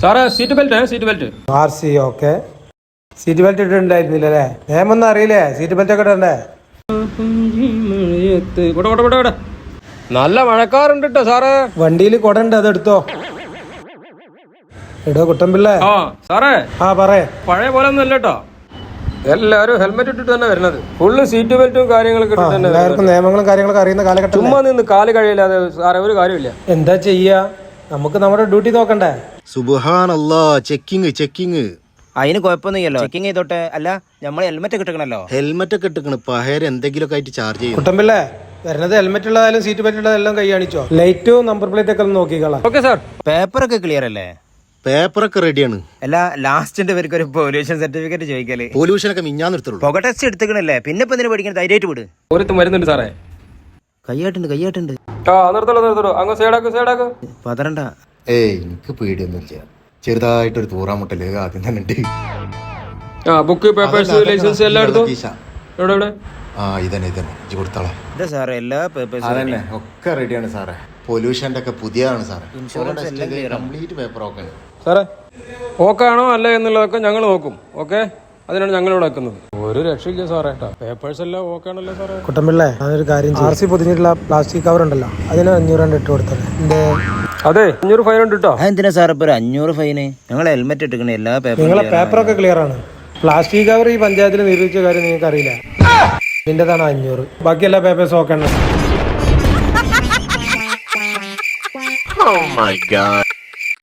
സാറേ seat belt RC okay. Seat belt ഇട്ടിട്ടുണ്ടായിരുന്നില്ലല്ലേ? നിയമൊന്നും അറിയില്ലേ? സീറ്റ് ബെൽറ്റ് ഒക്കെ ഇടണ്ടേ? നല്ല മഴക്കാറുണ്ട് കേട്ടോ സാറേ. വണ്ടിയിൽ കൊടണ്ട്, അതെടുത്തോ. എടോ കുട്ടമ്പിള്ളേ. സാറേ പറയേ. പഴയ പോലെ ഒന്നും അല്ല കേട്ടോ, എല്ലാരും ഹെൽമെറ്റ് ഇട്ടിട്ട് തന്നെ വരുന്നത്. ഫുള്ള് സീറ്റ് ബെൽറ്റും കാര്യങ്ങളൊക്കെ ഇട്ടിട്ട് തന്നെ. എല്ലാവർക്കും നിയമങ്ങളും കാര്യങ്ങളൊക്കെ അറിയുന്ന കാലഘട്ടം. ചുമ്മാ നിന്ന് കാല് കഴിയില്ലാതെ സാറേ ഒരു കാര്യമില്ല. എന്താ ചെയ്യാ, നമുക്ക് നമ്മുടെ ഡ്യൂട്ടി നോക്കണ്ടേ? സുബ്ഹാനല്ലാ, ചെക്കിങ് അതിന് കുഴപ്പമൊന്നുമില്ലല്ലോ. ചെക്കിങ് ചെയ്തോട്ടെ. അല്ല, നമ്മൾ ഹെൽമെറ്റ് ഒക്കെ ഇട്ടിക്കണല്ലോ. ഹെൽമെറ്റ് ഒക്കെ ഇട്ടിക്കണ്. പഹര എന്തെങ്കിലുമൊക്കെ ആയിട്ട് ചാർജ് ചെയ്യും. കുട്ടമ്പിള്ളേ, വരുന്നത് ഹെൽമെറ്റ് ഉള്ളതായാലും സീറ്റ് ബെൽറ്റ് ഉള്ളതെല്ലാം കൈ കാണിച്ചോ. ലൈറ്റും നമ്പർ പ്ലേറ്റ് ഒക്കെ ഒന്ന് നോക്കിക്കളാം. Okay sir. പേപ്പറൊക്കെ ക്ലിയർ അല്ലേ? പേപ്പറൊക്കെ റെഡിയാണ്. അല്ല, ലാസ്റ്റിന്റെ പേർക്ക് ഒരു പൊല്യൂഷൻ സർട്ടിഫിക്കറ്റ് ചോദിക്കല്. പൊല്യൂഷനൊക്കെ മിഞ്ഞാന്ന് എടുത്തുള്ളൂ. പുക ടെസ്റ്റ് എടുത്തിക്കണല്ലേ, പിന്നെ ഇപ്പൊ എന്തിനു പഠിക്കണം? ധൈര്യമായിട്ട് വിട്. ഒരുത്തും വരുന്നുണ്ട് സാറേ. കയ്യാട്ടുണ്ട്. നിർത്തോ അങ്ങ് സൈഡാക്ക്. പതറണ്ട. എനിക്ക് പേടിയൊന്നുമില്ല. ചെറുതായിട്ടൊരു തൂറാമുട്ടല് ആദ്യം തന്നെ ഉണ്ട്. ബുക്ക്, പേപ്പേഴ്സ്, ലൈസൻസ് എല്ലാം എടുത്തു. എവിടെ? ഇതന്നെ കൊടുത്തോളാം. ഇതാ സാറേ, എല്ലാ പേപ്പേഴ്സും അതന്നെ ഒക്കെ റെഡിയാണ് സാറേ. പൊല്യൂഷന്റെ ഒക്കെ പുതിയതാണ് സാറേ. ഇൻഷുറൻസ് എല്ലാം ക്ലിയർ ആണ്. കംപ്ലീറ്റ് പേപ്പർ ഒക്കെ സാറേ. ഓക്കാണോ അല്ലേ എന്നുള്ളതൊക്കെ ഞങ്ങൾ നോക്കും. ഓക്കെ, അതിനാണ് ഞങ്ങൾ ഇവിടെ വെക്കുന്നത്. ഒരു രക്ഷയില്ല സാറേ. പേപ്പേഴ്സ് എല്ലാം ഓക്കെ ആണല്ലോ സാറേ. കുട്ടമ്പിള്ളേ, അതൊരു കാര്യം, RC പൊതിഞ്ഞിട്ടുള്ള പ്ലാസ്റ്റിക് കവർ ഉണ്ടല്ലോ, അതിന് 500 ഇട്ട് കൊടുത്തത്. അതെ, 500 ഫൈൻ ഉണ്ട് കേട്ടോ. എന്തിനാ സാർ ഇപ്പൊ 500 ഫൈന്? ഞങ്ങൾ ഹെൽമെറ്റ് ഇട്ടിക്കണേ, എല്ലാ നിങ്ങളെ പേപ്പറൊക്കെ ക്ലിയർ ആണ്. പ്ലാസ്റ്റിക് കവർ ഈ പഞ്ചായത്തിൽ നിരൂപിച്ച കാര്യം നിങ്ങൾക്ക് അറിയില്ല. ഇതിൻ്റെതാണ് 500. ബാക്കി എല്ലാ പേപ്പേഴ്സും ഓക്കെ ആണ്.